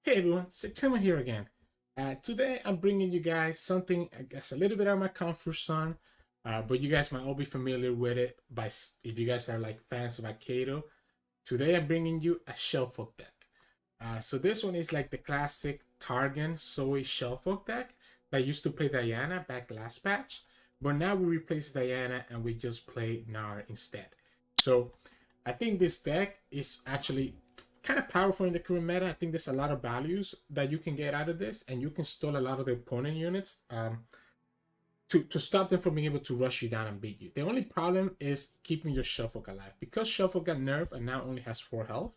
Hey everyone, Sirturmund here again. Today I'm bringing you guys something, I guess, a little bit out of my comfort zone, but you guys might all be familiar with it if you guys are like fans of Aikido. Today I'm bringing you a Shellfolk deck. So this one is like the classic Targon Zoe Shellfolk deck that used to play Diana back last patch, but now we replace Diana and we just play Gnar instead. So I think this deck is actually kind of powerful in the current meta. I think there's a lot of values that you can get out of this, and you can stall a lot of the opponent units to stop them from being able to rush you down and beat you. The only problem is keeping your Shellfolk alive. Because Shellfolk got nerfed and now only has 4 health,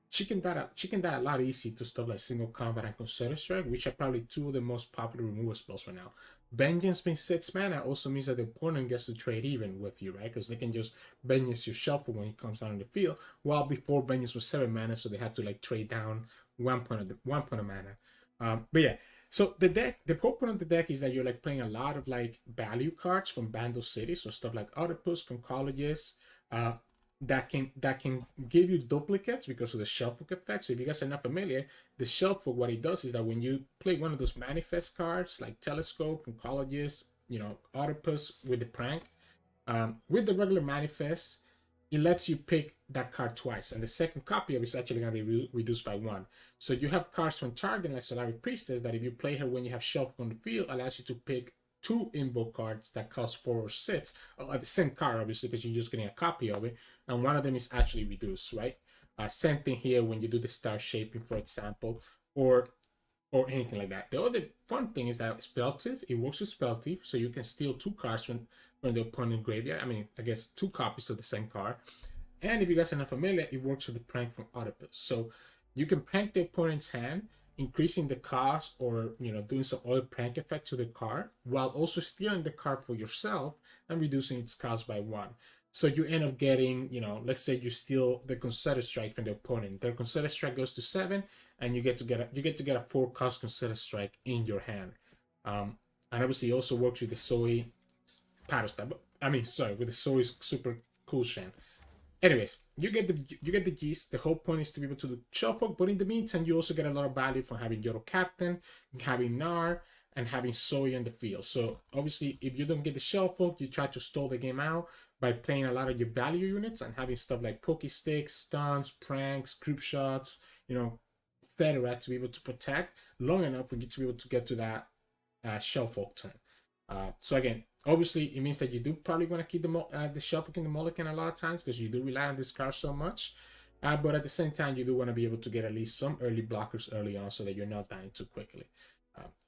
she can die a lot easy to stuff like Single Combat and Concerted Strike, which are probably 2 of the most popular removal spells right now. Vengeance being 6 mana also means that the opponent gets to trade even with you, right? Because they can just Vengeance your Shellfolk when he comes down in the field, while before Vengeance was 7 mana, so they had to like trade down 1 point of mana. But yeah, so the whole point of the deck is that you're like playing a lot of like value cards from Bandle City, so stuff like Octopus, Conchologist, that can give you duplicates because of the Shellfolk effect. So if you guys are not familiar, the Shellfolk, what it does is that when you play one of those manifest cards like Telescope, Conchologist, Octopus with the prank, with the regular manifest, it lets you pick that card twice, and the second copy of it is actually going to be reduced by 1. So you have cards from Target like Solari Priestess that if you play her when you have Shellfolk on the field, allows you to pick 2 invoke cards that cost 4 or 6, the same card obviously because you're just getting a copy of it, and one of them is actually reduced, right? Same thing here when you do the star shaping, for example, or anything like that. The other fun thing is that Spell Thief, it works with Spell Thief, so you can steal 2 cards from the opponent graveyard. I mean, I guess 2 copies of the same card. And if you guys are not familiar, it works with the prank from Octopus. So you can prank the opponent's hand, increasing the cost or doing some other prank effect to the card, while also stealing the card for yourself and reducing its cost by 1. So you end up getting, let's say you steal the Concerted Strike from the opponent. Their Concerted Strike goes to 7, and you get to get a 4 cost Concerted Strike in your hand. And obviously, it also works with the Zoe paddle style. I mean, sorry, with the Zoe's super cool Shan. Anyways, you get the gist. The whole point is to be able to do Shellfolk, but in the meantime, you also get a lot of value from having Yoro Captain, having Gnar, and having Zoe in the field. So obviously, if you don't get the Shellfolk, you try to stall the game out by playing a lot of your value units and having stuff like Poke Sticks, stuns, pranks, group shots, etc. to be able to protect long enough for you to be able to get to that Shellfolk turn. So again, obviously, it means that you do probably want to keep the Shellfolk in the mulligan a lot of times because you do rely on this card so much. But at the same time, you do want to be able to get at least some early blockers early on so that you're not dying too quickly.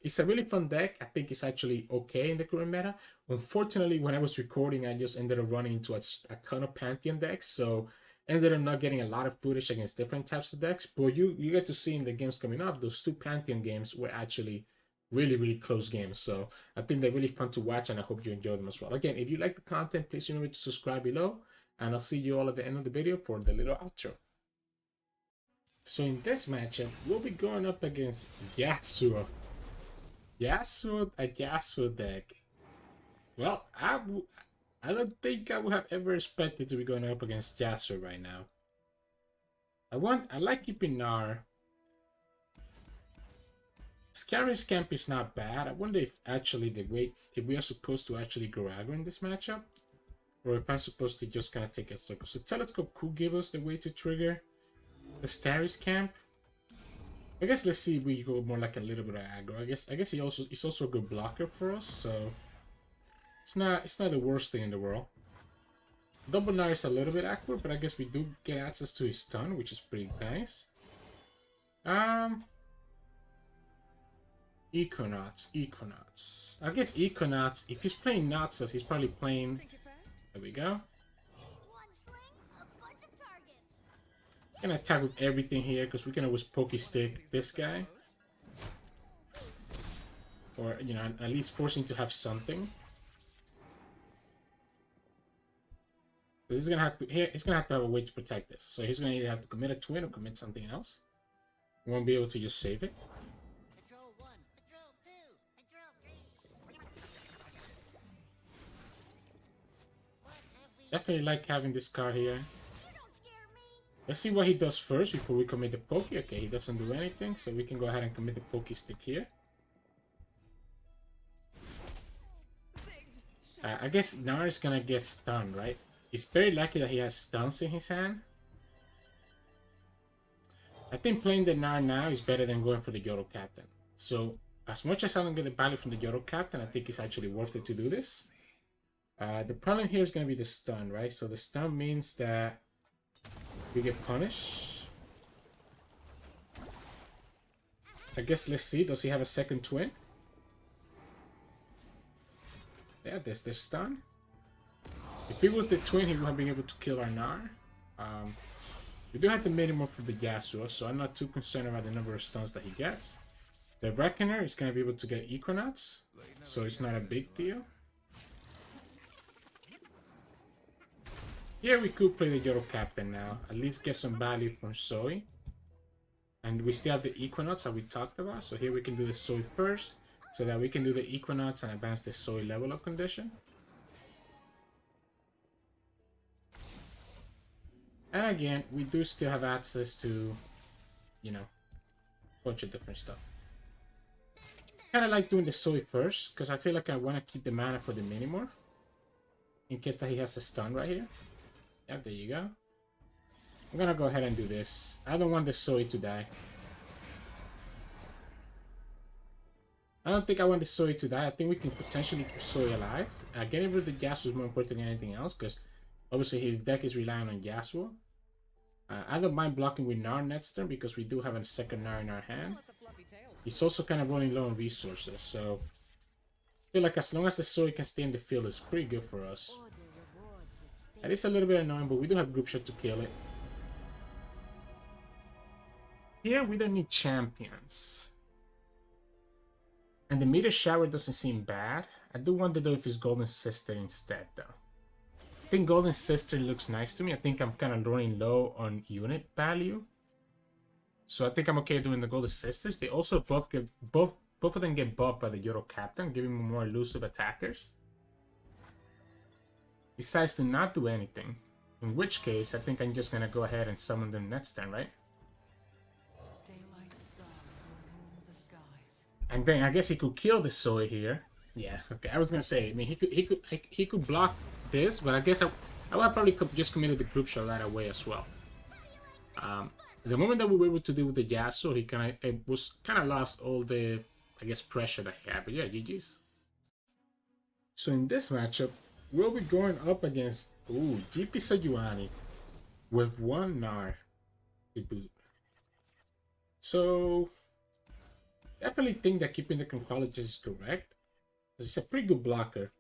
It's a really fun deck. I think it's actually okay in the current meta. Unfortunately, when I was recording, I just ended up running into a ton of Pantheon decks, so ended up not getting a lot of footage against different types of decks. But you get to see in the games coming up, those 2 Pantheon games were actually really close games. So I think they're really fun to watch, and I hope you enjoy them as well. Again, if you like the content, please remember to subscribe below, and I'll see you all at the end of the video for the little outro. So in this matchup, we'll be going up against Yasuo. A Yasuo deck. Well, I don't think I would have ever expected to be going up against Yasuo right now. I like keeping Gnar. Scary Scamp is not bad. I wonder if actually if we are supposed to actually go aggro in this matchup, or if I'm supposed to just kind of take a circle. So Telescope could give us the way to trigger the Taric camp. I guess let's see if we go more like a little bit of aggro. I guess it's also a good blocker for us, so it's not the worst thing in the world. Double Gnar is a little bit awkward, but I guess we do get access to his stun, which is pretty nice. Equinox. I guess Equinox, if he's playing Noxus, he's probably playing... There we go. Gonna attack with everything here, because we can always Poke Stick this guy. Or, at least forcing to have something. He's gonna have to have a way to protect this. So he's gonna either have to commit a twin or commit something else. He won't be able to just save it. Definitely like having this card here. Let's see what he does first before we commit the Pokey. Okay, he doesn't do anything, so we can go ahead and commit the Pokey Stick here. I guess Gnar is gonna get stunned, right? It's very likely that he has stuns in his hand. I think playing the Gnar now is better than going for the Yoro Captain. So, as much as I don't get the value from the Yoro Captain, I think it's actually worth it to do this. The problem here is going to be the stun, right? So the stun means that we get punished. I guess let's see. Does he have a second twin? Yeah, there's the stun. If he was the twin, he would have been able to kill our Gnar. We do have the minimum for the Yasuo, so I'm not too concerned about the number of stuns that he gets. The Reckoner is going to be able to get Equinox, so it's not a big deal. Here we could play the Yoro Captain now, at least get some value from Zoe. And we still have the Equinox that we talked about, so here we can do the Zoe first, so that we can do the Equinox and advance the Zoe level up condition. And again, we do still have access to, you know, a bunch of different stuff. Kind of like doing the Zoe first, because I feel like I want to keep the mana for the Minimorph. In case that he has a stun right here. Yeah, there you go. I'm gonna go ahead and do this. I don't want the Zoe to die. I don't think I want the Zoe to die. I think we can potentially keep Zoe alive. Getting rid of the Yasuo is more important than anything else, because obviously his deck is relying on Yasuo. I don't mind blocking with Gnar next turn because we do have a second Gnar in our hand. He's also kind of running low on resources, so I feel like as long as the Zoe can stay in the field, it's pretty good for us. It is a little bit annoying, but we do have group shot to kill it. Here we don't need champions. And the meter shower doesn't seem bad. I do wonder though if it's Golden Sister instead though. I think Golden Sister looks nice to me. I think I'm kind of running low on unit value. So I think I'm okay doing the Golden Sisters. They also both of them get buffed by the Yoro Captain, giving me more elusive attackers. Decides to not do anything. In which case, I think I'm just gonna go ahead and summon them next time, right? And then I guess he could kill the Zoe here. Yeah, okay. I was gonna say, I mean, he could block this, but I guess I would probably just committed the group shot right away as well. The moment that we were able to deal with the Yasuo, he kind of lost all the, I guess, pressure that he had. But yeah, GG's. So in this matchup, we'll be going up against GP Sejuani with one Gnar to boot. So definitely think that keeping the Conchologist is correct. It's a pretty good blocker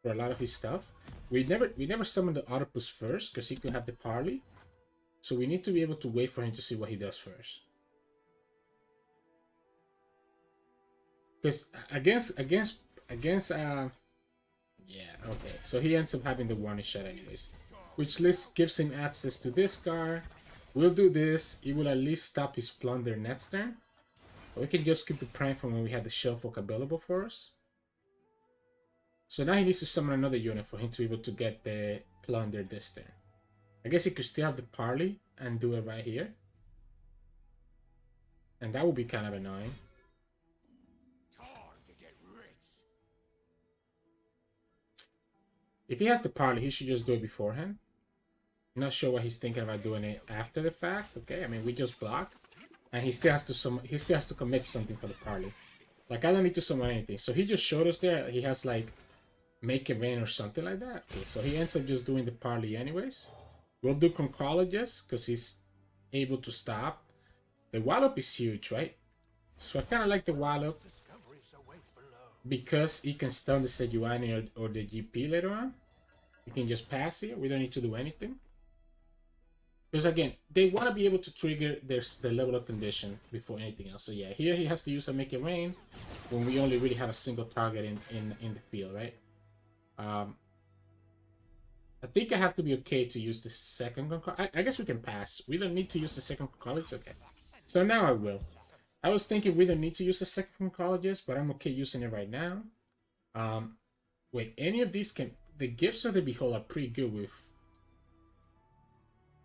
for a lot of his stuff. We never summoned the Octopus first because he could have the parley. So we need to be able to wait for him to see what he does first. Because yeah, okay. So he ends up having the warning shot anyways. Which gives him access to this card. We'll do this. It will at least stop his plunder next turn. Or we can just skip the prime from when we had the Shellfolk available for us. So now he needs to summon another unit for him to be able to get the plunder this turn. I guess he could still have the parley and do it right here. And that would be kind of annoying. If he has the parley, he should just do it beforehand. Not sure what he's thinking about doing it after the fact. Okay, I mean, we just block. And he still has to commit something for the parley. Like, I don't need to summon anything. So he just showed us there he has like make it rain or something like that. Okay, so he ends up just doing the parley anyways. We'll do Conchologist because he's able to stop. The Wallop is huge, right? So I kind of like the Wallop because he can stun the Sejuani or the GP later on. We can just pass here. We don't need to do anything. Because again, they want to be able to trigger the level up condition before anything else. So yeah, here he has to use a Make It Rain when we only really have a single target in the field, right? I think I have to be okay to use the second Conchologist. I guess we can pass. We don't need to use the second Conchologist. Okay. So now I will. I was thinking we don't need to use the second Conchologist, but I'm okay using it right now. Wait, any of these can... The Gifts of the Behold are pretty good with...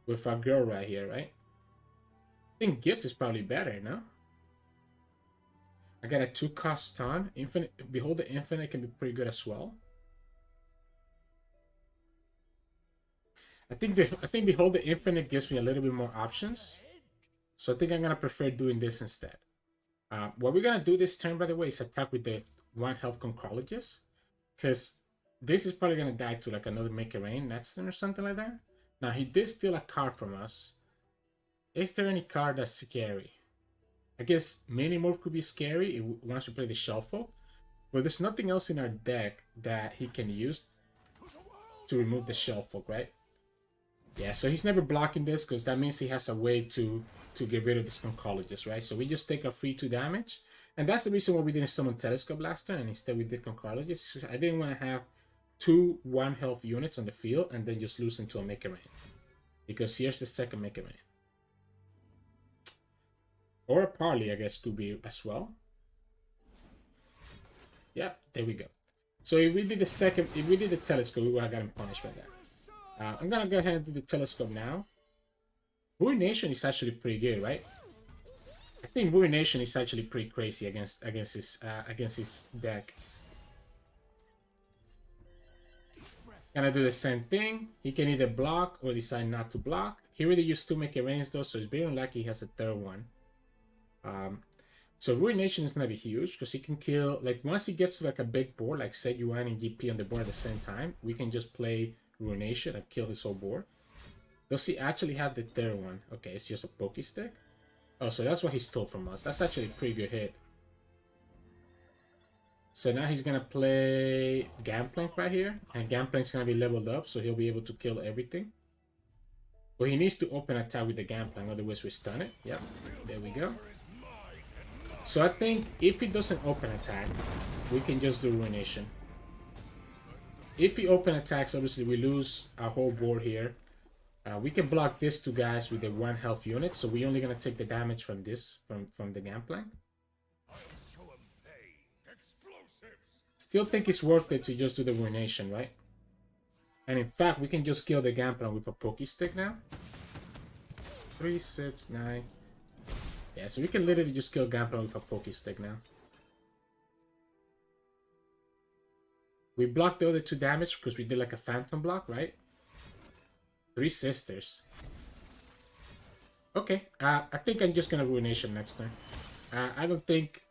with our girl right here, right? I think Gifts is probably better, no? I got a 2-cost stun. Infinite, Behold the Infinite can be pretty good as well. I think Behold the Infinite gives me a little bit more options. So I think I'm gonna prefer doing this instead. What we're gonna do this turn, by the way, is attack with the 1 health Conchologist. Because this is probably gonna die to like another Make It Rain next turn or something like that. Now he did steal a card from us. Is there any card that's scary? I guess Minimorph could be scary once we play the Shellfolk. But there's nothing else in our deck that he can use to remove the Shellfolk, right? Yeah, so he's never blocking this because that means he has a way to get rid of this Conchologist, right? So we just take a free 2 damage. And that's the reason why we didn't summon Telescope last turn and instead we did Conchologist. I didn't want to have 2 1 health units on the field and then just lose them to a Make It Rain. Because here's the second Make It Rain. Or a Parley, I guess, could be as well. Yeah, there we go. So if we did the Telescope, we would have gotten punished by that. I'm gonna go ahead and do the Telescope now. Ruination is actually pretty good, right? I think Ruination is actually pretty crazy against his deck. Gonna do the same thing. He can either block or decide not to block. He really used 2 Make It Rains though, so it's very unlikely he has a third one. So Ruination is gonna be huge because he can kill, like once he gets to like a big board, like Sejuani and GP on the board at the same time, we can just play Ruination and kill his whole board. Does he actually have the third one? Okay, it's just a Poke Stick. Oh, so that's what he stole from us. That's actually a pretty good hit. So now he's gonna play Gangplank right here, and Gangplank's gonna be leveled up, so he'll be able to kill everything. But he needs to open attack with the Gangplank, otherwise we stun it. Yep, there we go. So I think if he doesn't open attack, we can just do Ruination. If he open attacks, obviously we lose our whole board here. We can block these 2 guys with the 1 health unit, so we're only gonna take the damage from this, from the Gangplank. Still think it's worth it to just do the Ruination, right? And in fact, we can just kill the Gangplank with a Poke Stick now. 3, 6, 9. Yeah, so we can literally just kill Gangplank with a Poke Stick now. We blocked the other 2 damage because we did like a Phantom block, right? 3 Sisters. Okay, I think I'm just gonna Ruination next turn. I don't think...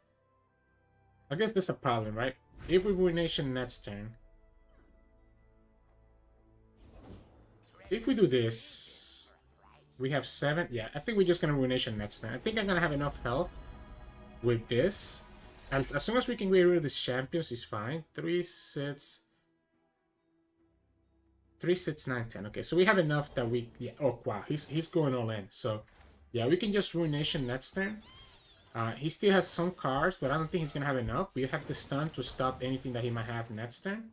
I guess there's a problem, right? If we Ruination next turn... If we do this... We have 7. Yeah, I think we're just gonna Ruination next turn. I think I'm gonna have enough health with this. As long as we can get rid of these champions, it's fine. 3, 6... 3, 6, 9, 10. Okay, so we have enough that we... Yeah, oh, wow. He's going all in. So, yeah, we can just Ruination next turn. He still has some cards, but I don't think he's going to have enough. We have the stun to stop anything that he might have next turn.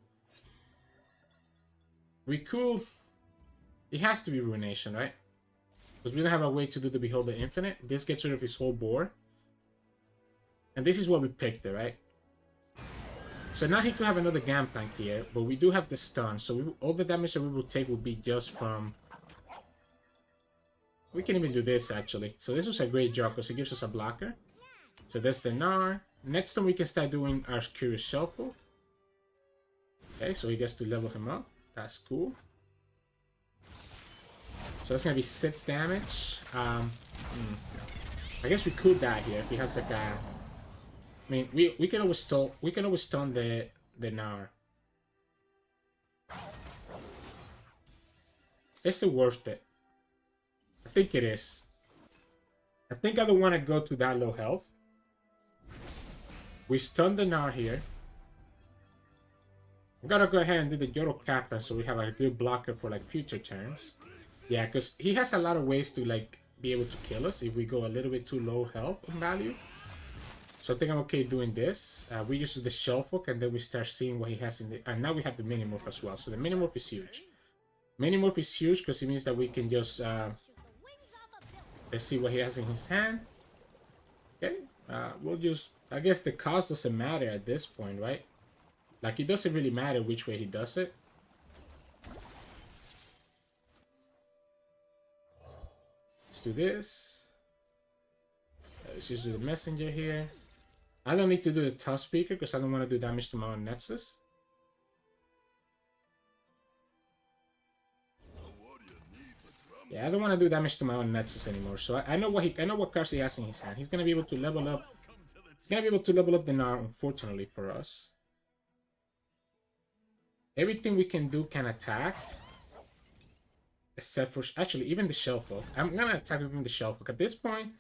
We could... It has to be Ruination, right? Because we don't have a way to do the Behold the Infinite. This gets rid of his whole board. And this is what we picked, right? So now he could have another Gangplank here, but we do have the stun, so all the damage that we will take will be just from... We can even do this, actually. So this was a great job, because it gives us a blocker. So that's the Gnar. Next time we can start doing our Curious Shellfolk. Okay, so he gets to level him up. That's cool. So that's going to be 6 damage. I guess we could die here if he has like a... I mean, we can always stun the Gnar. Is it worth it? I think it is. I think I don't want to go to that low health. We stun the Gnar here. I'm gonna go ahead and do the Yoro Captain so we have a good blocker for like future turns. Yeah, because he has a lot of ways to like be able to kill us if we go a little bit too low health in value. So I think I'm okay doing this. We use the Shellfolk and then we start seeing what he has in the... And now we have the Minimorph as well. So the Minimorph is huge. Minimorph is huge because it means that we can just... let's see what he has in his hand. Okay. We'll just... I guess the cost doesn't matter at this point, right? Like, it doesn't really matter which way he does it. Let's do this. Let's just do the messenger here. I don't need to do the tough speaker because I don't want to do damage to my own Nexus. Yeah, I don't want to do damage to my own Nexus anymore. So I know what cards he has in his hand. He's gonna be able to level up. He's gonna be able to level up the Gnar, unfortunately for us. Everything we can do can attack. Except for actually even the Shellfolk. I'm gonna attack even the Shellfolk. At this point,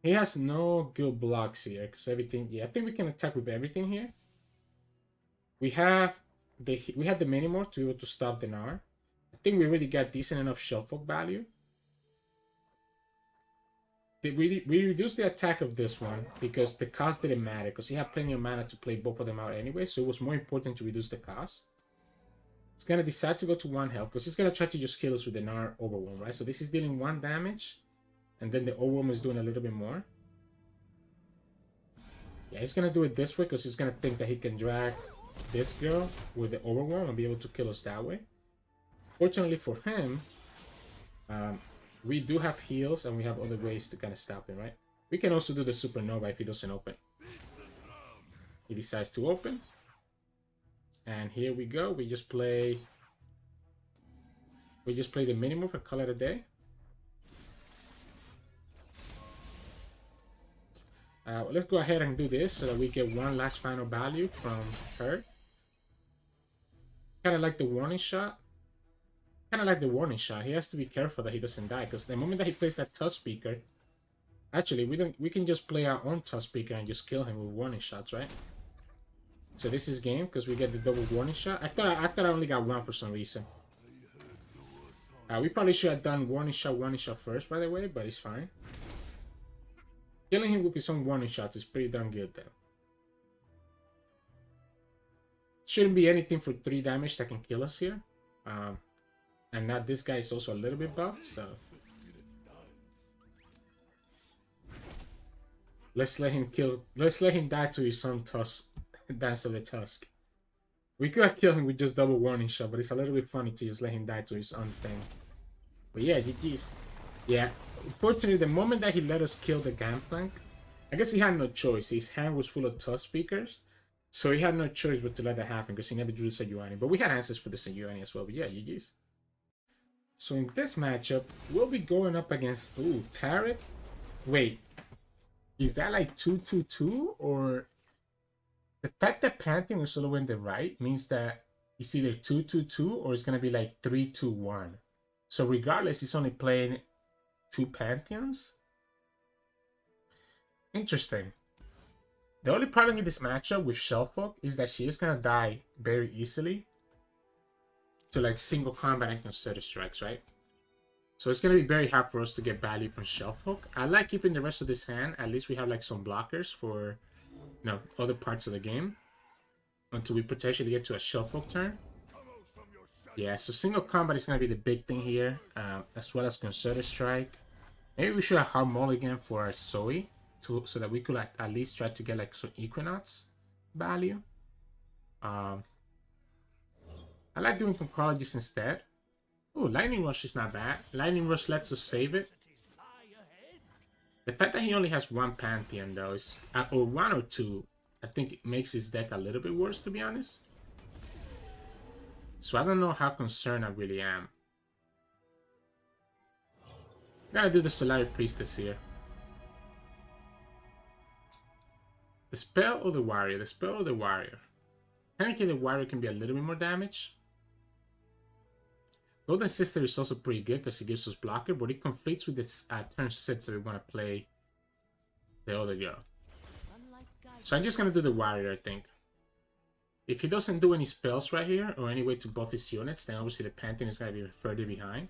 he has no good blocks here. Because everything, yeah, I think we can attack with everything here. We had the Minimorph to be able to stop the Gnar. I think we really got decent enough Shellfolk value. We reduced the attack of this one because the cost didn't matter. Because he had plenty of mana to play both of them out anyway. So it was more important to reduce the cost. It's going to decide to go to 1 health. Because he's going to try to just kill us with the Gnar Overwhelm, right? So this is dealing 1 damage. And then the Overwhelm is doing a little bit more. Yeah, he's going to do it this way. Because he's going to think that he can drag this girl with the Overwhelm and be able to kill us that way. Fortunately for him, we do have heals and we have other ways to kind of stop him, right? We can also do the Supernova if he doesn't open. He decides to open. And here we go. We just play the Minimorph and call it a day. Let's go ahead and do this so that we get one last final value from her. Kind of like the warning shot. He has to be careful that he doesn't die, because the moment that he plays that tough speaker, actually we can just play our own tough speaker and just kill him with warning shots, right? So this is game because we get the double warning shot. I thought I only got one for some reason. We probably should have done warning shot first, by the way, but it's fine. Killing him with his own warning shots is pretty darn good though. Shouldn't be anything for 3 damage that can kill us here. And now this guy is also a little bit buffed, so let's let him die to his own Tusk, Dance of the Tusk. We could have killed him with just double warning shot, but it's a little bit funny to just let him die to his own thing. But yeah, GG's. Yeah, unfortunately, the moment that he let us kill the Gangplank, I guess he had no choice. His hand was full of Tusk speakers, so he had no choice but to let that happen because he never drew the Sejuani. But we had answers for the Sejuani as well. But yeah, GG's. So in this matchup, we'll be going up against, ooh, Taric. Wait, is that like 2-2-2? Or the fact that Pantheon is solo in the right means that it's either 2-2-2 or it's going to be like 3-2-1. So regardless, he's only playing 2 Pantheons. Interesting. The only problem with this matchup with Shellfolk is that she is going to die very easily to like single combat and consider strikes, right? So it's gonna be very hard for us to get value from Shellfolk. I like keeping the rest of this hand. At least we have like some blockers for, you know, other parts of the game until we potentially get to a Shellfolk turn. Yeah, so single combat is gonna be the big thing here, as well as consider strike. Maybe we should have hard mulligan for our Zoe so that we could like, at least try to get like some Equinox value. I like doing Conchologist instead. Oh, Lightning Rush is not bad. Lightning Rush lets us save it. The fact that he only has 1 Pantheon though, is, or 1 or 2, I think it makes his deck a little bit worse, to be honest. So I don't know how concerned I really am. Gotta do the Solari Priestess here. The spell or the warrior? The spell or the warrior? Technically the warrior can be a little bit more damage. Golden Sister is also pretty good because it gives us blocker, but it conflicts with this turn 6 that we want to play the other girl. So I'm just going to do the warrior, I think. If he doesn't do any spells right here, or any way to buff his units, then obviously the Pantheon is going to be further behind.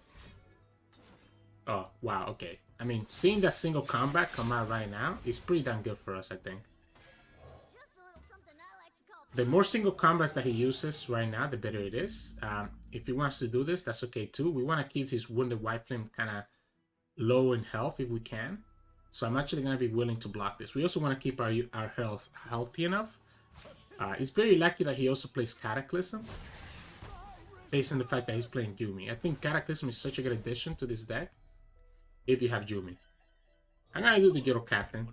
Oh, wow, okay. I mean, seeing that single combat come out right now is pretty damn good for us, I think. The more single combats that he uses right now, the better it is. If he wants to do this, that's okay too. We want to keep his Wounded White Flame kind of low in health if we can. So I'm actually going to be willing to block this. We also want to keep our health healthy enough. It's very lucky that he also plays Cataclysm, based on the fact that he's playing Yuumi. I think Cataclysm is such a good addition to this deck. if you have Yuumi. I'm gonna do the Yoro Captain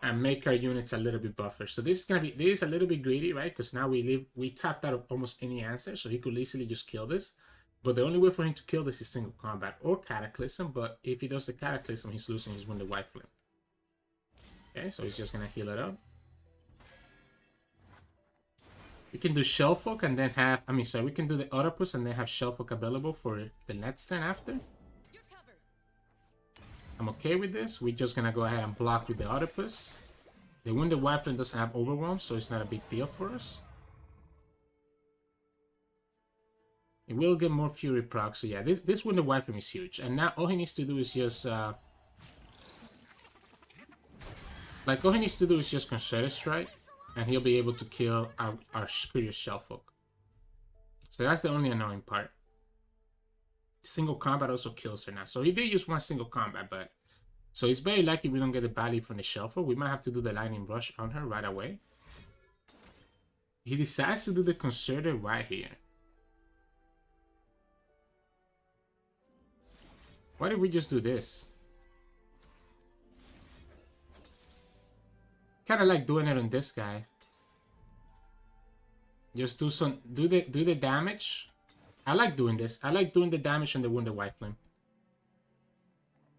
and make our units a little bit buffer. So this is a little bit greedy, right? Because now we tapped out of almost any answer, so he could easily just kill this. But the only way for him to kill this is single combat or Cataclysm. But if he does the Cataclysm, he's losing his Wounded White Flame. Okay, so he's just gonna heal it up. We can do Shellfolk and then have, we can do the Oedipus and then have Shellfolk available for the next turn after. I'm okay with this. We're just gonna go ahead and block with the Oedipus. The Wounded White Flame doesn't have Overwhelm, so it's not a big deal for us. It will get more Fury proc, so yeah, this Wounded White Flame is huge. And now all he needs to do is just all he needs to do is just Concerted Strike, and he'll be able to kill our Curious Shellfolk. So that's the only annoying part. Single combat also kills her now. So he did use one single combat, but so it's very likely we don't get the value from the Shellfolk. We might have to do the Lightning Rush on her right away. He decides to do the Concerted right here. Why did we just do this? Kind of like doing it on this guy. Just do the damage. I like doing this. I like doing the damage on the Wounded White Flame.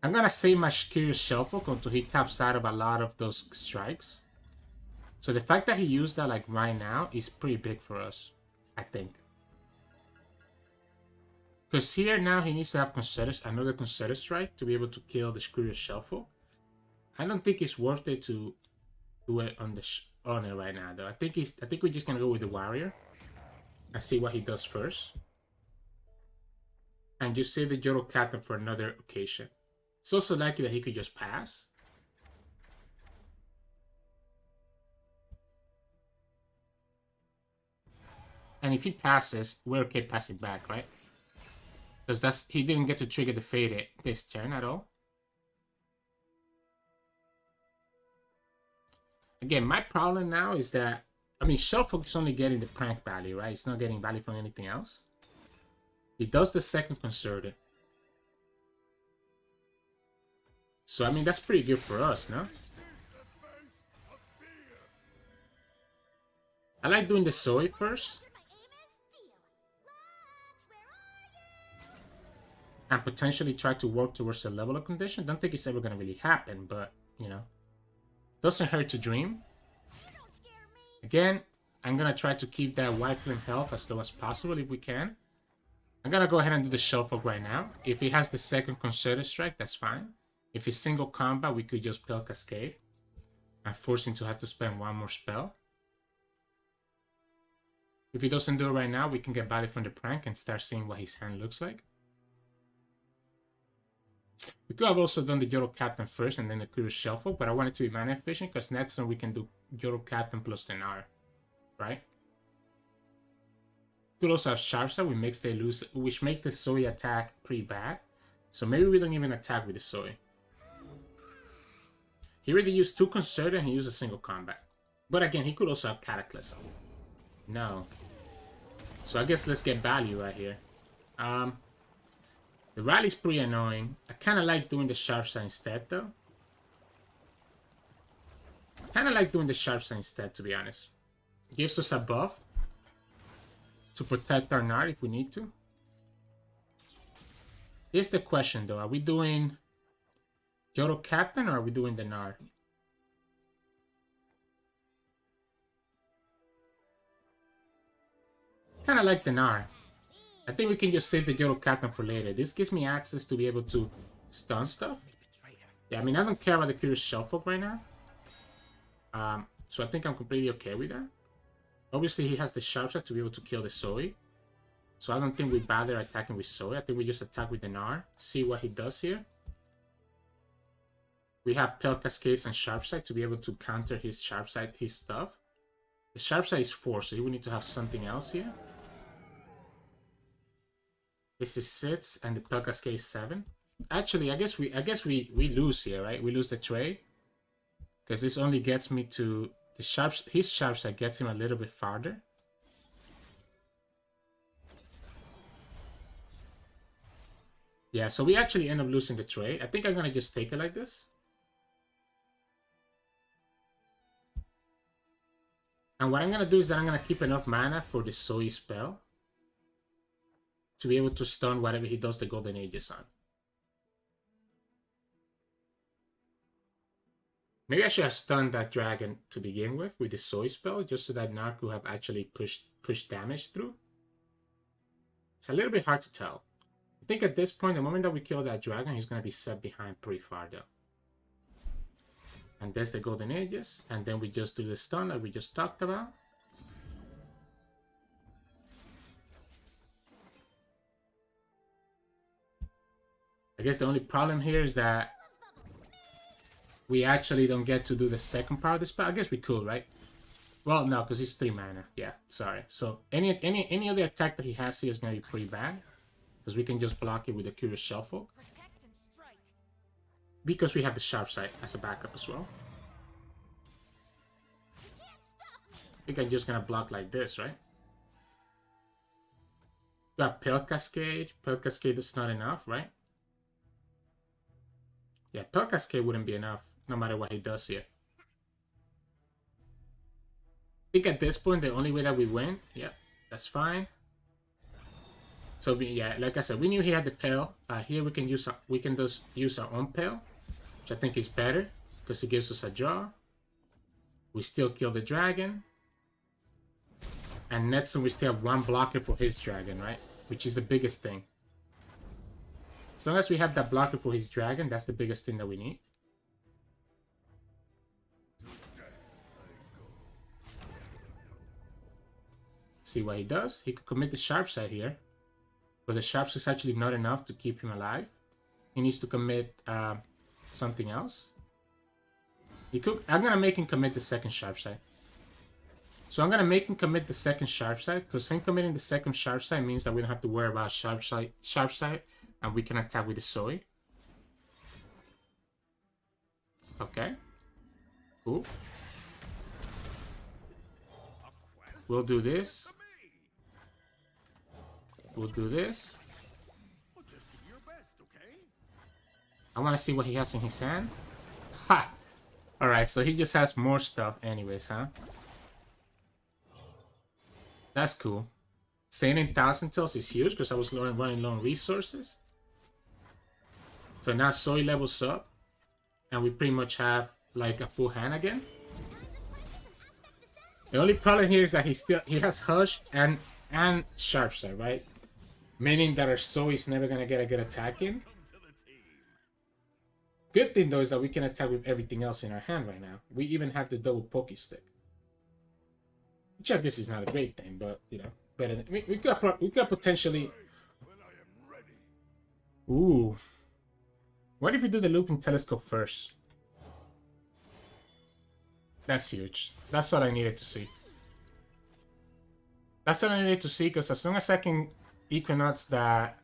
I'm gonna save my Curious Shellfolk until he taps out of a lot of those strikes. So the fact that he used that like right now is pretty big for us, I think. Because here now he needs to have another Concerted Strike to be able to kill the Curious Shellfolk. I don't think it's worth it to do it on it right now though. I think we're just gonna go with the Warrior and see what he does first. And just save the Yoro Captain for another occasion. It's also likely that he could just pass. And if he passes, we're okay passing back, right? Because he didn't get to trigger the Fade this turn at all. Again, my problem now is that, Shellfolk is only getting the prank value, right? It's not getting value from anything else. He does the second Concerted. So, that's pretty good for us, no? I like doing the Zoe first. And potentially try to work towards a level of condition. Don't think it's ever going to really happen, but, doesn't hurt to dream. Again, I'm going to try to keep that White Flame health as low as possible if we can. I'm going to go ahead and do the Shellfolk right now. If he has the second Concerted Strike, that's fine. If it's single combat, we could just Pale Cascade and force him to have to spend one more spell. If he doesn't do it right now, we can get value from the prank and start seeing what his hand looks like. We could have also done the Yoro Captain first and then the Curious Shellfolk, but I want it to be mana efficient because next turn we can do Yoro Captain plus the Gnar, right? We could also have Sharpside, which makes the Zoe attack pretty bad. So maybe we don't even attack with the Zoe. He already used 2 Concerted and he used a single combat. But again, he could also have Cataclysm. No. So I guess let's get value right here. The rally's pretty annoying. I kind of like doing the Sharpside instead, though. To be honest. Gives us a buff to protect our Gnar if we need to. Here's the question, though. Are we doing Yoro Captain or are we doing the Gnar? Kind of like the Gnar. I think we can just save the Yoro Captain for later. This gives me access to be able to stun stuff. Yeah, I don't care about the Curious Shellfolk right now. So I think I'm completely okay with that. Obviously, he has the Sharpside to be able to kill the Zoe. So I don't think we bother attacking with Zoe. I think we just attack with the Gnar. See what he does here. We have Pale Cascades and Sharpside to be able to counter his Sharpside, his stuff. The Sharpside is 4, so he will need to have something else here. This is 6 and the Pale Cascade is 7. Actually, I guess we lose here, right? We lose the trade. Because this only gets me to the his Sharpside gets him a little bit farther. Yeah, so we actually end up losing the trade. I think I'm gonna just take it like this. And what I'm gonna do is that I'm gonna keep enough mana for the Zoe spell to be able to stun whatever he does the Golden Ages on. Maybe I should have stunned that dragon to begin with the Zoe spell, just so that Gnar could have actually pushed damage through. It's a little bit hard to tell. I think at this point, the moment that we kill that dragon, he's going to be set behind pretty far though. And there's the Golden Ages, and then we just do the stun that we just talked about. I guess the only problem here is that we actually don't get to do the second part of the spell. I guess we could, right? Well, no, because he's 3 mana. Yeah, sorry. So any other attack that he has here is going to be pretty bad. Because we can just block it with the Curious Shellfolk. Because we have the Sharp Sight as a backup as well. I think I'm just going to block like this, right? Got Pale Cascade. Pale Cascade is not enough, right? Yeah, Pale Cascade wouldn't be enough, no matter what he does here. I think at this point, the only way that we win, yeah, that's fine. So yeah, like I said, we knew he had the Pale. Here we can use just use our own Pale, which I think is better because it gives us a draw. We still kill the dragon, and next we still have 1 blocker for his dragon, right? Which is the biggest thing. As long as we have that blocker for his dragon, that's the biggest thing that we need. See what he does? He could commit the Sharp Sight here. But the Sharp Sight is actually not enough to keep him alive. He needs to commit something else. I'm going to make him commit the second Sharp Sight. So I'm going to make him commit the second Sharp Sight. Because him committing the second Sharp Sight means that we don't have to worry about Sharp Sight. And we can attack with the Zoe. Okay. Cool. We'll do this. We'll do this. I want to see what he has in his hand. Ha! Alright, so he just has more stuff anyways, huh? That's cool. Sailing Thousand Tails is huge because I was running low on resources. So now Zoe levels up. And we pretty much have like a full hand again. The only problem here is that he has Hush and Sharp Sight, right? Meaning that our Zoe is never gonna get a good attack in. Good thing though is that we can attack with everything else in our hand right now. We even have the double Poke Stick. Which I guess is not a great thing, but you know, better than we got potentially. Ooh. What if we do the Looping Telescope first? That's huge. That's all I needed to see. That's all I needed to see, because as long as I can Equinox that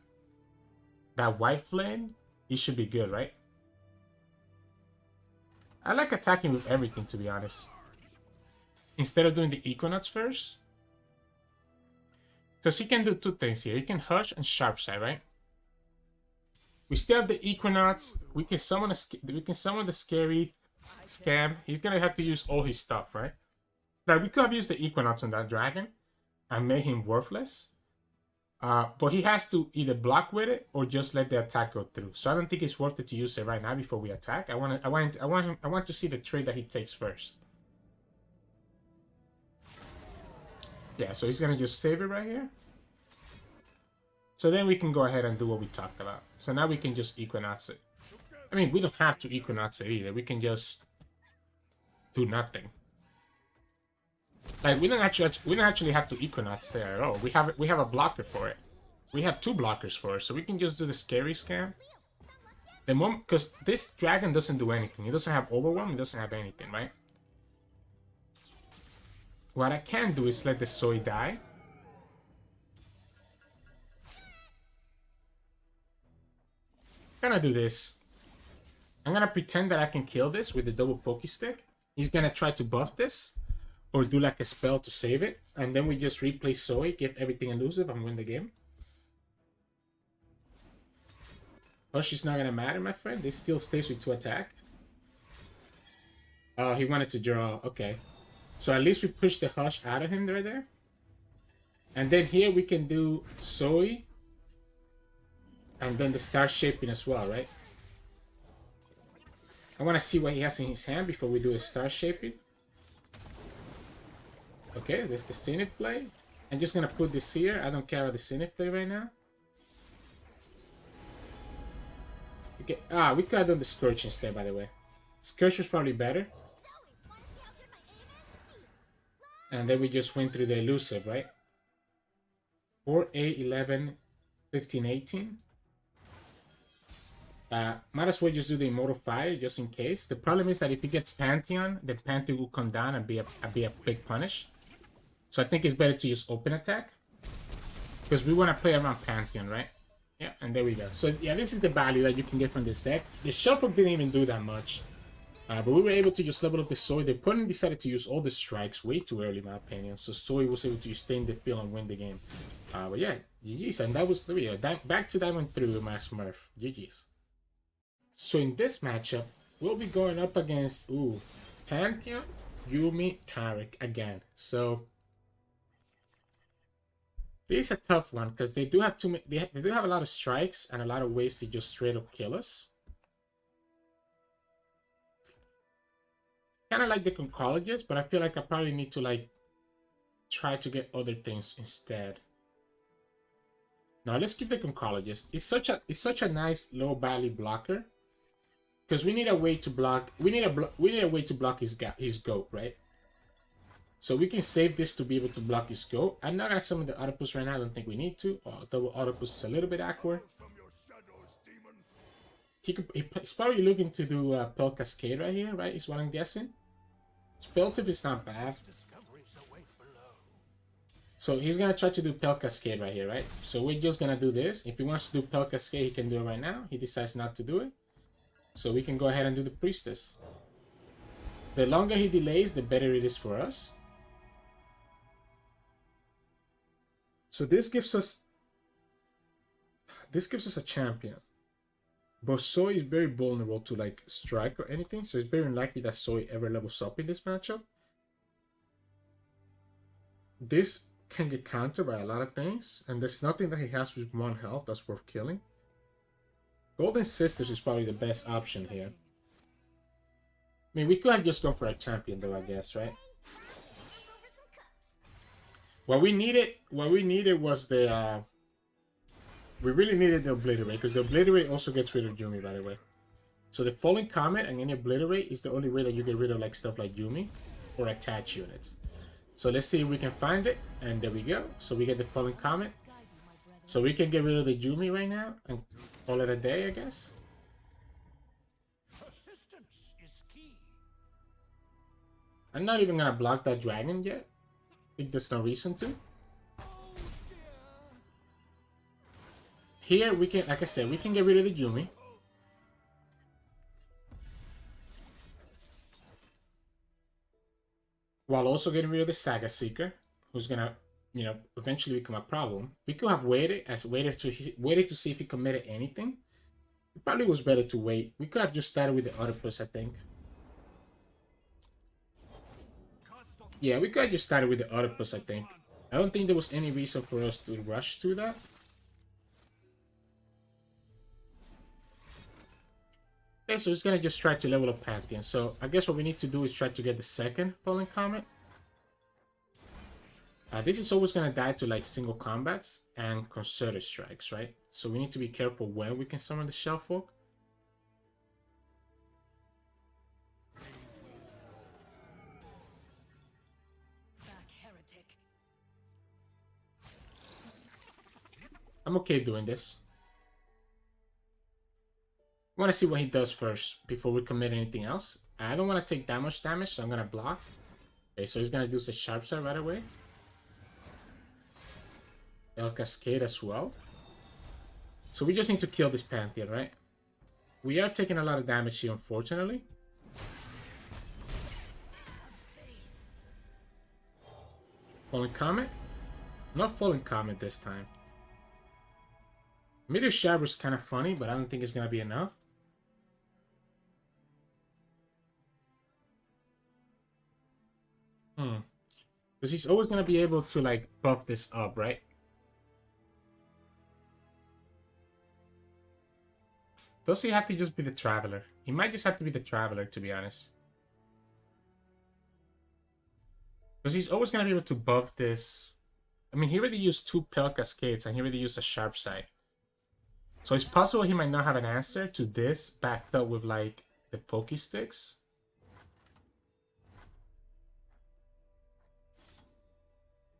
White Flame, it should be good, right? I like attacking with everything, to be honest. Instead of doing the Equinox first. Because he can do 2 things here. He can Hush and Sharp Sight, right? We still have the Equinox. We can summon the Scary Scam. He's gonna have to use all his stuff, right? Like, we could have used the Equinox on that dragon and made him worthless. But he has to either block with it or just let the attack go through. So I don't think it's worth it to use it right now before we attack. I want to see the trade that he takes first. Yeah, so he's gonna just save it right here. So then we can go ahead and do what we talked about. So now we can just Equinox it. I mean, we don't have to Equinox it either. We can just do nothing. Like, we don't actually have to Equinox there at all. We have a blocker for it. We have 2 blockers for it, so we can just do the Scary Scam. The moment, because this dragon doesn't do anything. It doesn't have Overwhelm. It doesn't have anything, right? What I can do is let the Zoe die. I'm gonna do this. I'm gonna pretend that I can kill this with the double Poke Stick. He's gonna try to buff this. Or do like a spell to save it. And then we just replay Zoe, give everything elusive, and win the game. Hush is not gonna matter, my friend. This still stays with 2 attack. Oh, he wanted to draw. Okay. So at least we push the Hush out of him right there. And then here we can do Zoe. And then the Star Shaping as well, right? I want to see what he has in his hand before we do a Star Shaping. Okay, this is the Zenith play. I'm just going to put this here. I don't care about the Zenith play right now. Okay. We could have done the Scourge instead, by the way. Scourge was probably better. And then we just went through the elusive, right? 4, 8, 11, 15, 18. Might as well just do the Immortal Fire just in case. The problem is that if he gets Pantheon, the Pantheon will come down and be a big punish. So I think it's better to use open attack. Because we want to play around Pantheon, right? Yeah, and there we go. So yeah, this is the value that you can get from this deck. The Shellfolk didn't even do that much. But we were able to just level up the Zoe. The opponent decided to use all the strikes way too early, in my opinion. So Zoe was able to just stay in the field and win the game. But yeah, GG's. And that was the video. Back to Diamond 3 with my Smurf. GG's. So in this matchup, we'll be going up against, Pantheon, Yuumi, Taric again. So this is a tough one because they do have they do have a lot of strikes and a lot of ways to just straight up kill us. Kind of like the Conchologist, but I feel like I probably need to like try to get other things instead. Now let's keep the Conchologist. It's such a nice low value blocker. Because we need a way to block. We need a way to block his goat, right? So we can save this to be able to block his goat. I'm not gonna summon the Octopus right now. I don't think we need to. Double Octopus is a little bit awkward. He's probably looking to do Spell Cascade right here, right? Is what I'm guessing. Spell Tip is not bad. So he's gonna try to do Spell Cascade right here, right? So we're just gonna do this. If he wants to do Spell Cascade, he can do it right now. He decides not to do it. So we can go ahead and do the Priestess. The longer he delays, the better it is for us. So this gives us a champion. But Zoe is very vulnerable to like strike or anything, so it's very unlikely that Zoe ever levels up in this matchup. This can get countered by a lot of things, and there's nothing that he has with 1 health that's worth killing. Golden Sisters is probably the best option here. I mean, we could have just gone for a champion though, I guess, right? What we needed was the we really needed the Obliterate, because the Obliterate also gets rid of Yuumi, by the way. So the Falling Comet and any Obliterate is the only way that you get rid of like stuff like Yuumi or attach units. So let's see if we can find it, and there we go. So we get the Falling Comet. So we can get rid of the Yuumi right now and call it a day, I guess. I'm not even gonna block that dragon yet. I think there's no reason to. Here we can, like I said, we can get rid of the Yuumi. While also getting rid of the Saga Seeker, who's gonna, eventually become a problem. We could have waited to see if he committed anything. It probably was better to wait. We could have just started with the Octopus, I think. Yeah, we could have just started with the Octopus, I think. I don't think there was any reason for us to rush to that. Okay, so he's gonna just try to level up Pantheon. So I guess what we need to do is try to get the second Fallen Comet. This is always gonna die to like single combats and concerted strikes, right? So we need to be careful when we can summon the Shellfolk. I'm okay doing this. I want to see what he does first before we commit anything else. I don't want to take that much damage, so I'm going to block. Okay, so he's going to do the Sharp Side right away. El Cascade as well. So we just need to kill this Pantheon, right? We are taking a lot of damage here, unfortunately. Fallen Comet? Not Fallen Comet this time. Meteor Shower is kind of funny, but I don't think it's gonna be enough. Because he's always gonna be able to like buff this up, right? Does he have to just be the Traveler? He might just have to be the Traveler, to be honest. Because he's always gonna be able to buff this. I mean, he already used 2 Pale Cascades and he already used a Sharp Sight. So it's possible he might not have an answer to this backed up with like the Poke Sticks.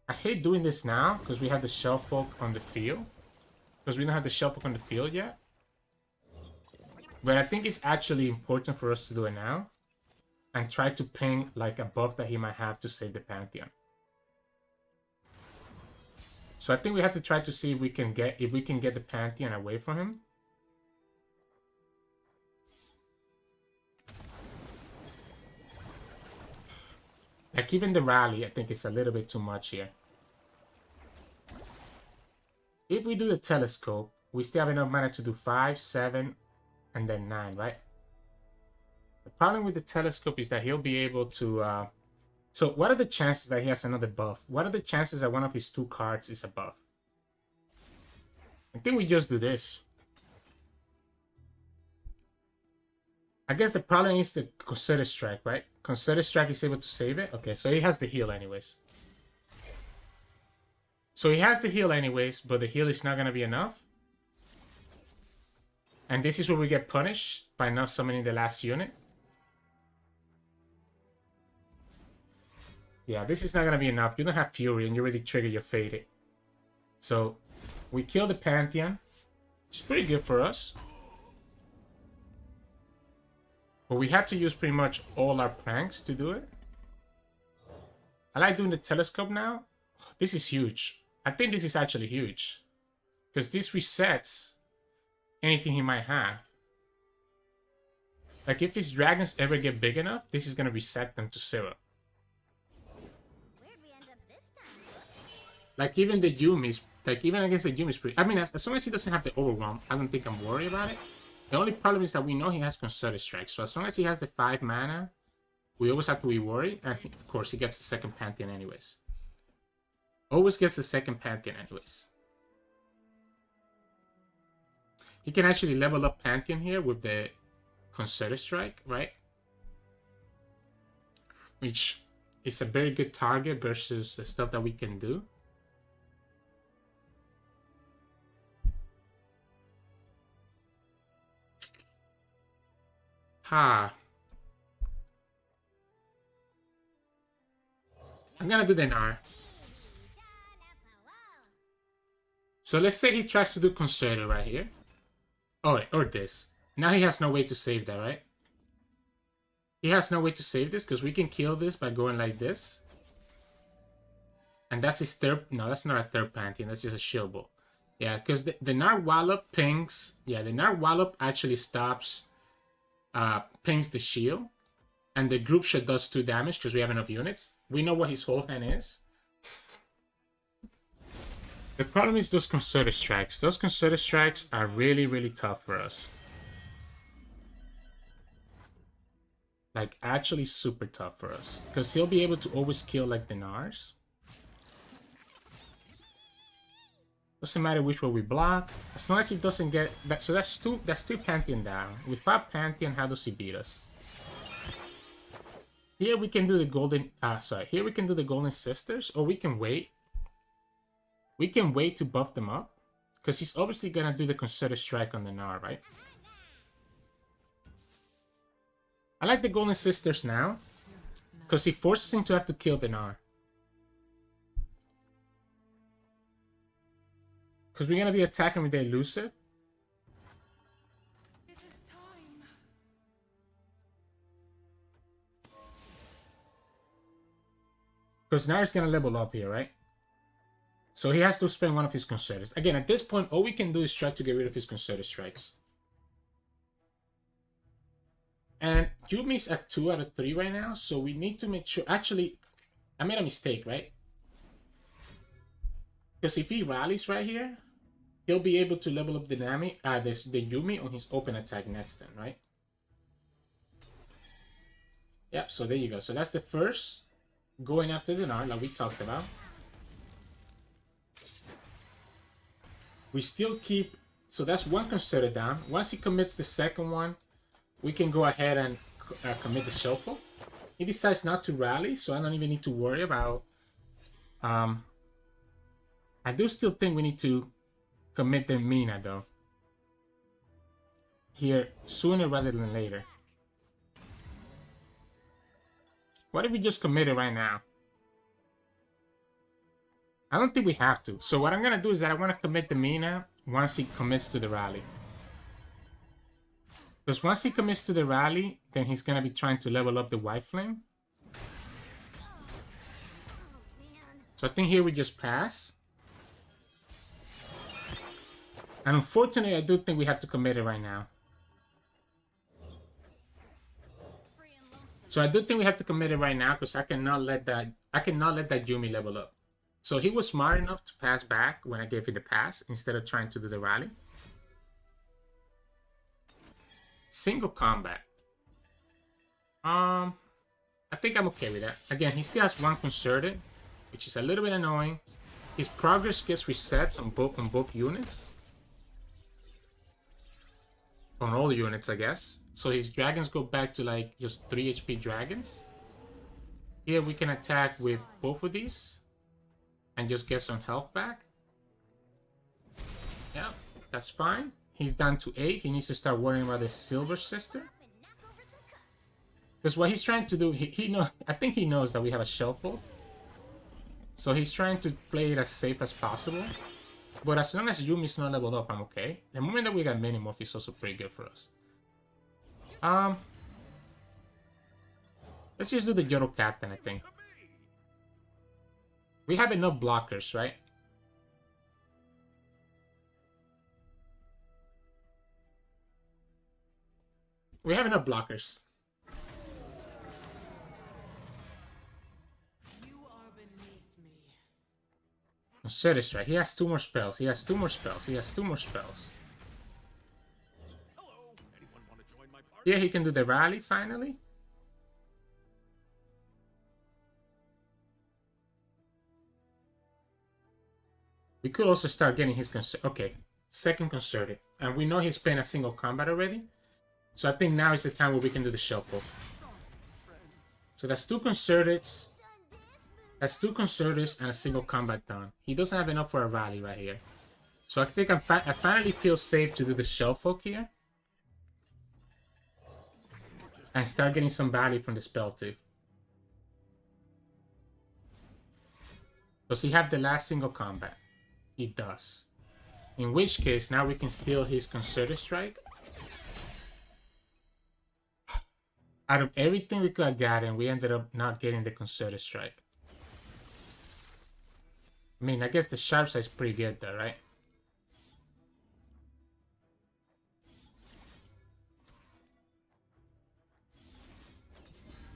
I hate doing this now because we have the Shellfolk on the field. Because we don't have the Shellfolk on the field yet. But I think it's actually important for us to do it now. And try to ping like a buff that he might have to save the Pantheon. So I think we have to try to see if we can get the Pantheon away from him. Like even the rally, I think it's a little bit too much here. If we do the telescope, we still have enough mana to do 5, 7, and then 9, right? The problem with the telescope is that he'll be able to... So what are the chances that he has another buff? What are the chances that one of his 2 cards is a buff? I think we just do this. I guess the problem is the Concerted Strike, right? Concerted Strike is able to save it? Okay, so he has the heal anyways. So he has the heal anyways, but the heal is not going to be enough. And this is where we get punished by not summoning the last unit. Yeah, this is not going to be enough. You don't have Fury and you already trigger your Faded. So we kill the Pantheon. It's pretty good for us. But we had to use pretty much all our pranks to do it. I like doing the telescope now. This is huge. I think this is actually huge. Because this resets anything he might have. Like if his dragons ever get big enough, this is going to reset them to 0. Like even the Yuumi's, like even against the Yuumi's pretty... I mean, as long as he doesn't have the Overwhelm, I don't think I'm worried about it. The only problem is that we know he has Concerted Strike. So as long as he has the 5 mana, we always have to be worried. And of course, he gets the second Pantheon anyways. Always gets the second Pantheon anyways. He can actually level up Pantheon here with the Concerted Strike, right? Which is a very good target versus the stuff that we can do. Ha. I'm gonna do the Gnar. So let's say he tries to do Concerted right here. Oh, or this. Now he has no way to save that, right? He has no way to save this because we can kill this by going like this. And that's his third... No, that's not a third Pantheon. That's just a shield bolt. Yeah, because the Gnar Wallop pings... Yeah, the Gnar Wallop actually stops... pings the shield. And the group shot does 2 damage because we have enough units. We know what his whole hand is. The problem is those Concerted Strikes. Those Concerted Strikes are really, really tough for us. Like, actually super tough for us. Because he'll be able to always kill, like, the Gnars. Doesn't matter which way we block. As long as he doesn't get... that. So that's two Pantheon down. Without Pantheon, how does he beat us? Here we can do the Golden... Here we can do the Golden Sisters. Or we can wait. We can wait to buff them up. Because he's obviously going to do the Concerted Strike on the Gnar, right? I like the Golden Sisters now. Because he forces him to have to kill the Gnar. Because we're going to be attacking with the Elusive. Because Gnar is going to level up here, right? So he has to spend one of his Concerted. Again, at this point, all we can do is try to get rid of his Concerted Strikes. And Yuumi's at 2 out of 3 right now, so we need to make sure... Actually, I made a mistake, right? Because if he rallies right here... he'll be able to level up the the Yuumi on his open attack next turn, right? Yep, so there you go. So that's the first going after the Gnar, like we talked about. We still keep, so that's one concerted down. Once he commits the second one, we can go ahead and commit the Shellfolk. He decides not to rally, so I don't even need to worry about. I do still think we need to commit the Mina though. Here, sooner rather than later. What if we just commit it right now? I don't think we have to. So what I'm going to do is that I want to commit the Mina once he commits to the rally. Because once he commits to the rally, then he's going to be trying to level up the White Flame. So I think here we just pass. And unfortunately, I do think we have to commit it right now. So I do think we have to commit it right now because I cannot let that Yuumi level up. So he was smart enough to pass back when I gave him the pass instead of trying to do the rally. Single combat. I think I'm okay with that. Again, he still has one concerted, which is a little bit annoying. His progress gets resets on both units. On all the units, I guess. So his dragons go back to like just 3 HP dragons. Here we can attack with both of these and just get some health back. Yeah, that's fine. He's down to 8. He needs to start worrying about the silver system. Because what he's trying to do, I think he knows that we have a Shellfolk. So he's trying to play it as safe as possible. But as long as Yuumi's not leveled up, I'm okay. The moment that we got Minimorph is also pretty good for us. Let's just do the Yoro Captain, I think. We have enough blockers, right? We have enough blockers. Concerted Strike. He has 2 more spells. He has 2 more spells. He has 2 more spells. Yeah, he can do the rally finally. We could also start getting his okay, second concerted. And we know he's playing a single combat already. So I think now is the time where we can do the Shellfolk. So that's 2 concerteds. That's 2 concerteds and a single combat done. He doesn't have enough for a rally right here. So I think I finally feel safe to do the Shellfolk here. And start getting some value from the spell too. Does he have the last single combat? He does. In which case, now we can steal his Concerted Strike. Out of everything we could have gotten, we ended up not getting the Concerted Strike. I mean, I guess the sharp side is pretty good though, right?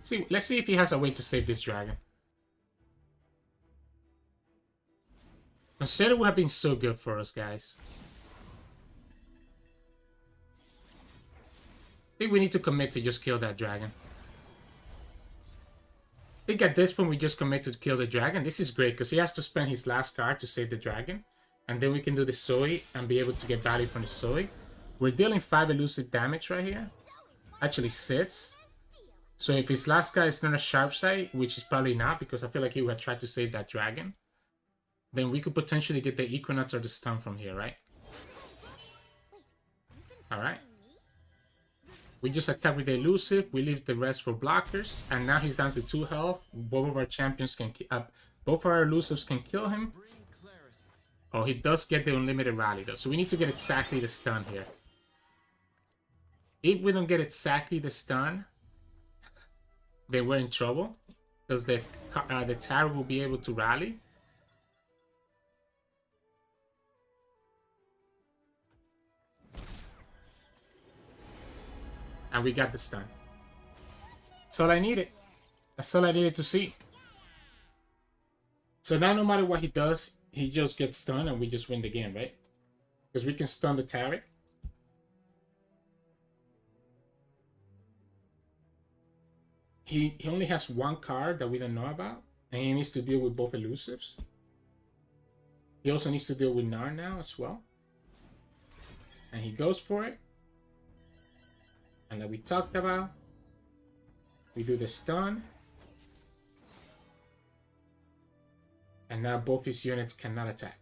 See, let's see if he has a way to save this dragon. Consider would have been so good for us, guys. I think we need to commit to just kill that dragon. I think at this point we just commit to kill the dragon. This is great because he has to spend his last card to save the dragon. And then we can do the Zoe and be able to get value from the Zoe. We're dealing 5 elusive damage right here. Actually 6. So if his last guy is not a sharp side, which is probably not because I feel like he would have tried to save that dragon, then we could potentially get the Equinox or the stun from here, right? Alright. We just attack with the elusive, we leave the rest for blockers, and now he's down to 2 health. Both of our champions can both of our elusives can kill him. Oh, he does get the unlimited rally though, so we need to get exactly the stun here. If we don't get exactly the stun, then we're in trouble, because the Taric will be able to rally. And we got the stun. That's all I needed. That's all I needed to see. So now no matter what he does, he just gets stunned and we just win the game, right? because we can stun the Taric. He only has one card that we don't know about, and he needs to deal with both elusives. He also needs to deal with Gnar now as well. And he goes for it. And like we talked about, we do the stun. And now both his units cannot attack.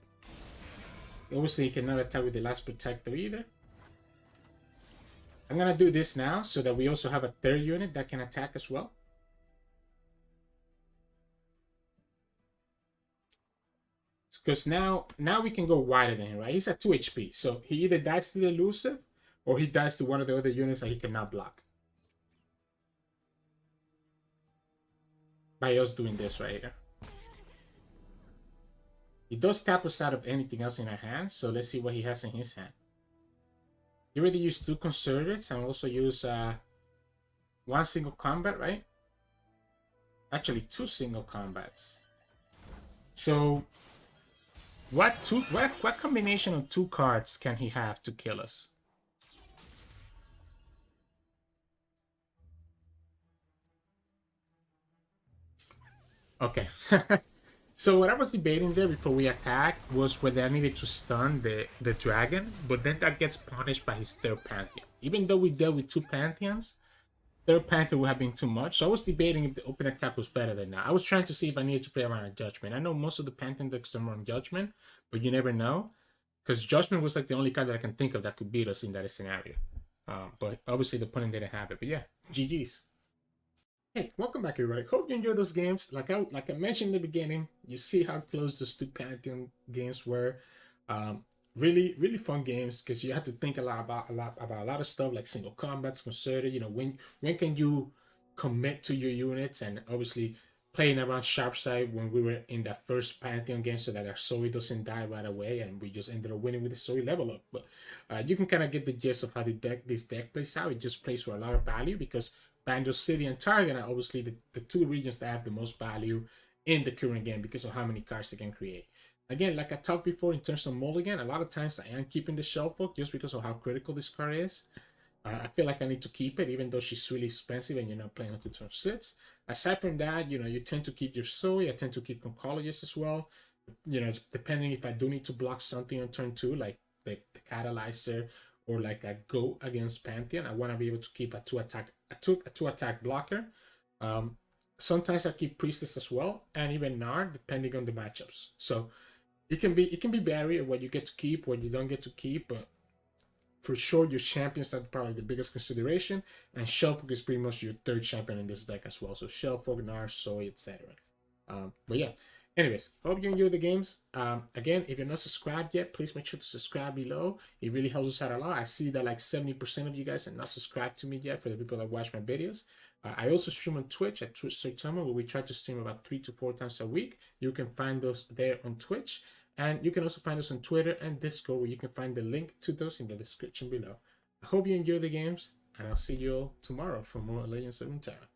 Obviously, he cannot attack with the last protector either. I'm gonna do this now so that we also have a third unit that can attack as well. Because now we can go wider than him, right? He's at 2 HP. So he either dies to the elusive or he dies to one of the other units that he cannot block. By us doing this right here. He does tap us out of anything else in our hand, so let's see what he has in his hand. He already used 2 concerteds and also use 1 single combat, right? Actually, 2 single combats. So what combination of 2 cards can he have to kill us? Okay. So what I was debating there before we attack was whether I needed to stun the dragon, but then that gets punished by his third Pantheon. Even though we dealt with 2 Pantheons, third Pantheon would have been too much. So I was debating if the open attack was better than that. I was trying to see if I needed to play around a Judgment. I know most of the Pantheon decks are more on Judgment, but you never know. Because Judgment was like the only card that I can think of that could beat us in that scenario. But obviously the opponent didn't have it. But yeah, GG's. Hey, welcome back, everybody. Hope you enjoyed those games. Like I mentioned in the beginning, you see how close those 2 Pantheon games were. Really fun games because you have to think about a lot of stuff like single combats, concerted. You know, when can you commit to your units, and obviously playing around sharp side when we were in that first Pantheon game so that our Zoe doesn't die right away, and we just ended up winning with the Zoe level up. But you can kind of get the gist of how this deck plays out. It just plays for a lot of value because Bandle City and Targon are obviously the 2 regions that have the most value in the current game because of how many cards they can create. Again, like I talked before in terms of mulligan, a lot of times I am keeping the Shellfolk just because of how critical this card is. I feel like I need to keep it even though she's really expensive and you're not playing until turn 6. Aside from that, you know, you tend to keep your Zoe. I tend to keep Conchologist as well. You know, depending if I do need to block something on turn 2, like the Catalyzer or like a go against Pantheon, I want to be able to keep a 2 attack blocker. Sometimes I keep Priestess as well, and even Gnar, depending on the matchups. So it can be varied what you get to keep, what you don't get to keep, but for sure your champions are probably the biggest consideration, and Shellfolk is pretty much your third champion in this deck as well. So Shellfolk, Gnar, Zoe, etc. But yeah. Anyways, hope you enjoyed the games. Again, if you're not subscribed yet, please make sure to subscribe below. It really helps us out a lot. I see that like 70% of you guys are not subscribed to me yet for the people that watch my videos. I also stream on Twitch at Twitch Sirturmund, where we try to stream about 3 to 4 times a week. You can find those there on Twitch. And you can also find us on Twitter and Discord, where you can find the link to those in the description below. I hope you enjoy the games, and I'll see you all tomorrow for more Legends of Runeterra.